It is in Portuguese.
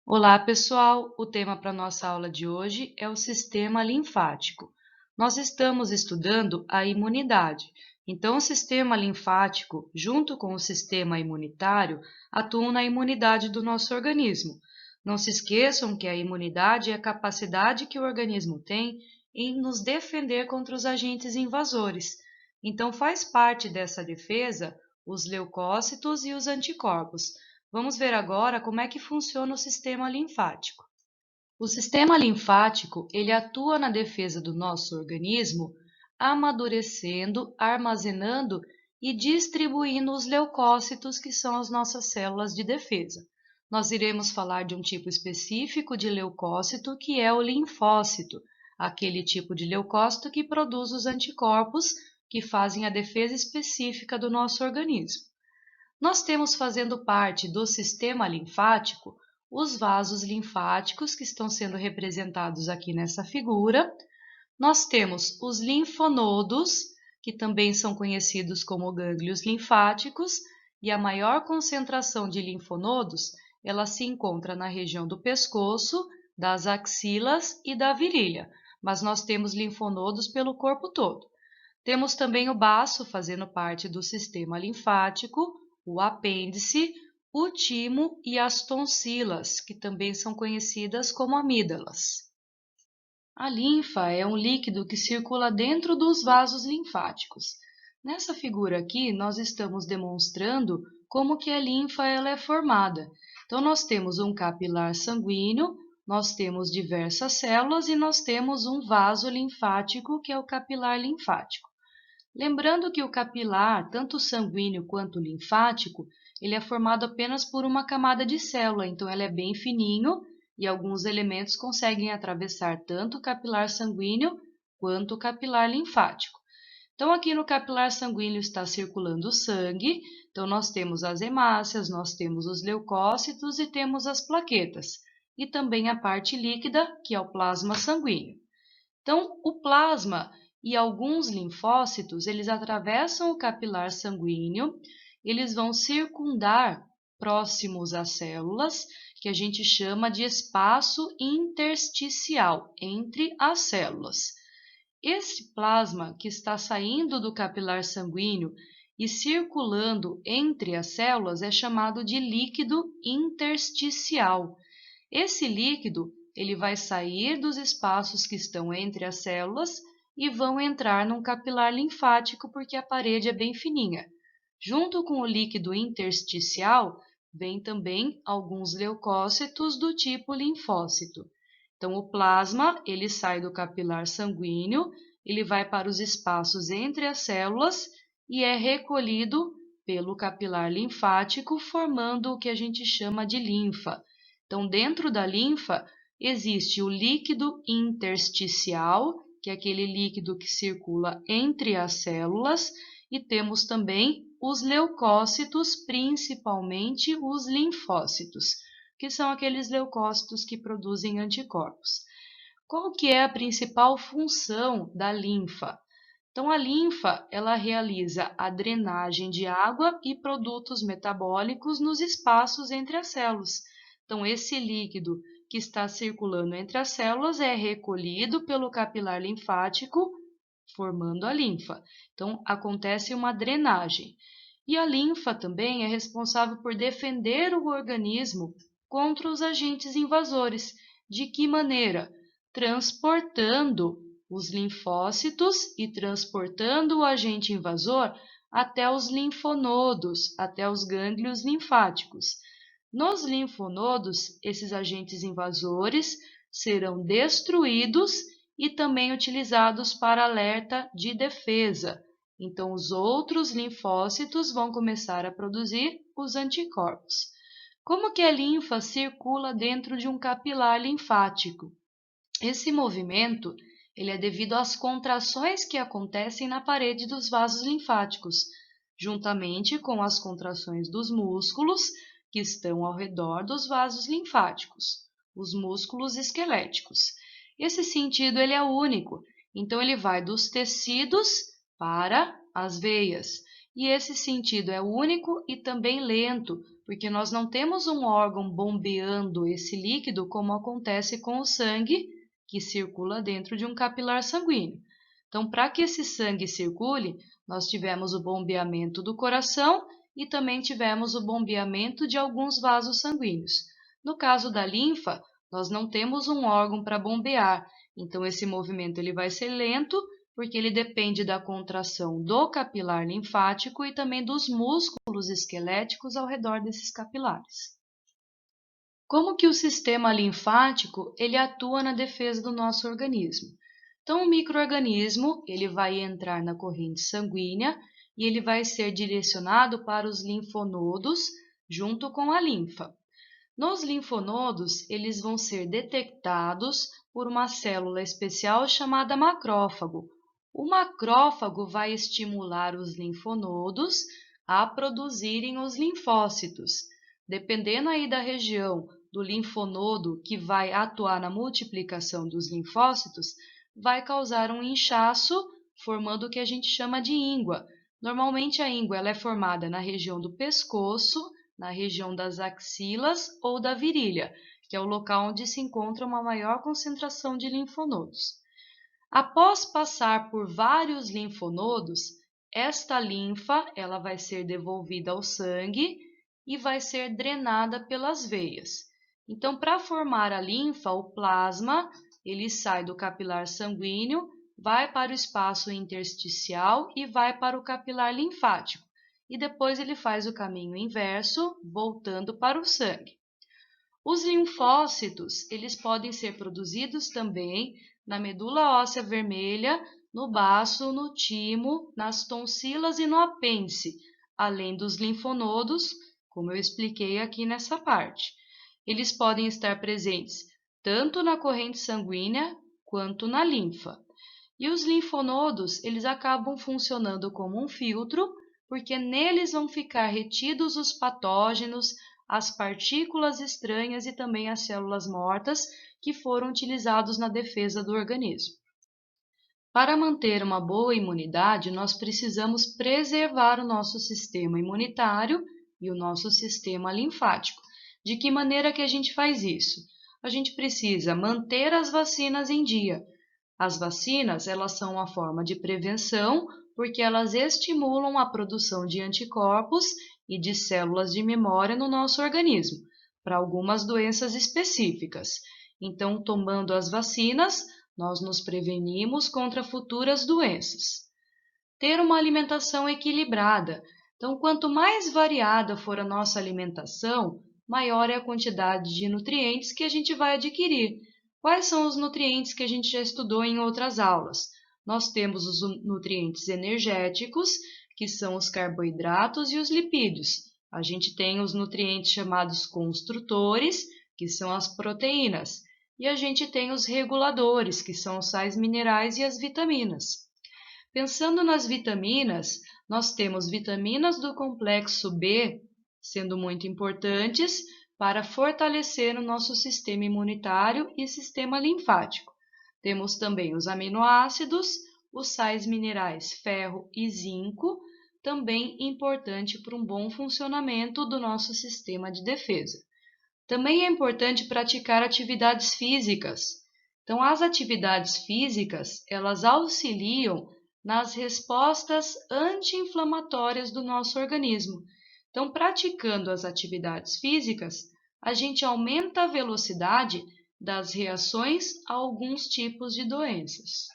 Olá, pessoal! O tema para nossa aula de hoje é o sistema linfático. Nós estamos estudando a imunidade. Então, o sistema linfático, junto com o sistema imunitário, atuam na imunidade do nosso organismo. Não se esqueçam que a imunidade é a capacidade que o organismo tem em nos defender contra os agentes invasores. Então, faz parte dessa defesa os leucócitos e os anticorpos. Vamos ver agora como é que funciona o sistema linfático. O sistema linfático, ele atua na defesa do nosso organismo, amadurecendo, armazenando e distribuindo os leucócitos, que são as nossas células de defesa. Nós iremos falar de um tipo específico de leucócito, que é o linfócito, aquele tipo de leucócito que produz os anticorpos que fazem a defesa específica do nosso organismo. Nós temos fazendo parte do sistema linfático os vasos linfáticos, que estão sendo representados aqui nessa figura. Nós temos os linfonodos, que também são conhecidos como gânglios linfáticos, e a maior concentração de linfonodos, ela se encontra na região do pescoço, das axilas e da virilha, mas nós temos linfonodos pelo corpo todo. Temos também o baço fazendo parte do sistema linfático, o apêndice, o timo e as tonsilas, que também são conhecidas como amígdalas. A linfa é um líquido que circula dentro dos vasos linfáticos. Nessa figura aqui, nós estamos demonstrando como que a linfa ela é formada. Então, nós temos um capilar sanguíneo, nós temos diversas células e nós temos um vaso linfático, que é o capilar linfático. Lembrando que o capilar, tanto sanguíneo quanto linfático, ele é formado apenas por uma camada de célula, então ele é bem fininho e alguns elementos conseguem atravessar tanto o capilar sanguíneo quanto o capilar linfático. Então, aqui no capilar sanguíneo está circulando o sangue, então nós temos as hemácias, nós temos os leucócitos e temos as plaquetas, e também a parte líquida, que é o plasma sanguíneo. Então, o plasma e alguns linfócitos, eles atravessam o capilar sanguíneo, eles vão circundar próximos às células, que a gente chama de espaço intersticial entre as células. Esse plasma que está saindo do capilar sanguíneo e circulando entre as células é chamado de líquido intersticial. Esse líquido ele vai sair dos espaços que estão entre as células e vão entrar num capilar linfático porque a parede é bem fininha. Junto com o líquido intersticial, vem também alguns leucócitos do tipo linfócito. Então, o plasma ele sai do capilar sanguíneo, ele vai para os espaços entre as células e é recolhido pelo capilar linfático, formando o que a gente chama de linfa. Então, dentro da linfa, existe o líquido intersticial, que é aquele líquido que circula entre as células, e temos também os leucócitos, principalmente os linfócitos, que são aqueles leucócitos que produzem anticorpos. Qual que é a principal função da linfa? Então, a linfa, ela realiza a drenagem de água e produtos metabólicos nos espaços entre as células. Então, esse líquido que está circulando entre as células é recolhido pelo capilar linfático, formando a linfa. Então, acontece uma drenagem. E a linfa também é responsável por defender o organismo contra os agentes invasores. De que maneira? Transportando os linfócitos e transportando o agente invasor até os linfonodos, até os gânglios linfáticos. Nos linfonodos, esses agentes invasores serão destruídos e também utilizados para alerta de defesa. Então, os outros linfócitos vão começar a produzir os anticorpos. Como que a linfa circula dentro de um capilar linfático? Esse movimento ele é devido às contrações que acontecem na parede dos vasos linfáticos, juntamente com as contrações dos músculos que estão ao redor dos vasos linfáticos, os músculos esqueléticos. Esse sentido ele é único, então ele vai dos tecidos para as veias. E esse sentido é único e também lento, porque nós não temos um órgão bombeando esse líquido como acontece com o sangue que circula dentro de um capilar sanguíneo. Então, para que esse sangue circule, nós tivemos o bombeamento do coração e também tivemos o bombeamento de alguns vasos sanguíneos. No caso da linfa, nós não temos um órgão para bombear, então esse movimento ele vai ser lento, porque ele depende da contração do capilar linfático e também dos músculos esqueléticos ao redor desses capilares. Como que o sistema linfático ele atua na defesa do nosso organismo? Então, o micro-organismo ele vai entrar na corrente sanguínea e ele vai ser direcionado para os linfonodos junto com a linfa. Nos linfonodos, eles vão ser detectados por uma célula especial chamada macrófago. O macrófago vai estimular os linfonodos a produzirem os linfócitos. Dependendo aí da região do linfonodo que vai atuar na multiplicação dos linfócitos, vai causar um inchaço, formando o que a gente chama de íngua. Normalmente a íngua ela é formada na região do pescoço, na região das axilas ou da virilha, que é o local onde se encontra uma maior concentração de linfonodos. Após passar por vários linfonodos, esta linfa ela vai ser devolvida ao sangue e vai ser drenada pelas veias. Então, para formar a linfa, o plasma, ele sai do capilar sanguíneo, vai para o espaço intersticial e vai para o capilar linfático. E depois ele faz o caminho inverso, voltando para o sangue. Os linfócitos, eles podem ser produzidos também na medula óssea vermelha, no baço, no timo, nas tonsilas e no apêndice, além dos linfonodos, como eu expliquei aqui nessa parte. Eles podem estar presentes tanto na corrente sanguínea quanto na linfa. E os linfonodos, eles acabam funcionando como um filtro, porque neles vão ficar retidos os patógenos, as partículas estranhas e também as células mortas que foram utilizados na defesa do organismo. Para manter uma boa imunidade, nós precisamos preservar o nosso sistema imunitário e o nosso sistema linfático. De que maneira que a gente faz isso? A gente precisa manter as vacinas em dia. As vacinas, elas são uma forma de prevenção porque elas estimulam a produção de anticorpos e de células de memória no nosso organismo, para algumas doenças específicas. Então, tomando as vacinas, nós nos prevenimos contra futuras doenças. Ter uma alimentação equilibrada. Então, quanto mais variada for a nossa alimentação, maior é a quantidade de nutrientes que a gente vai adquirir. Quais são os nutrientes que a gente já estudou em outras aulas? Nós temos os nutrientes energéticos, que são os carboidratos e os lipídios. A gente tem os nutrientes chamados construtores, que são as proteínas. E a gente tem os reguladores, que são os sais minerais e as vitaminas. Pensando nas vitaminas, nós temos vitaminas do complexo B, sendo muito importantes para fortalecer o nosso sistema imunitário e sistema linfático. Temos também os aminoácidos, os sais minerais ferro e zinco, também importante para um bom funcionamento do nosso sistema de defesa. Também é importante praticar atividades físicas. Então, as atividades físicas, elas auxiliam nas respostas anti-inflamatórias do nosso organismo. Então, praticando as atividades físicas, a gente aumenta a velocidade das reações a alguns tipos de doenças.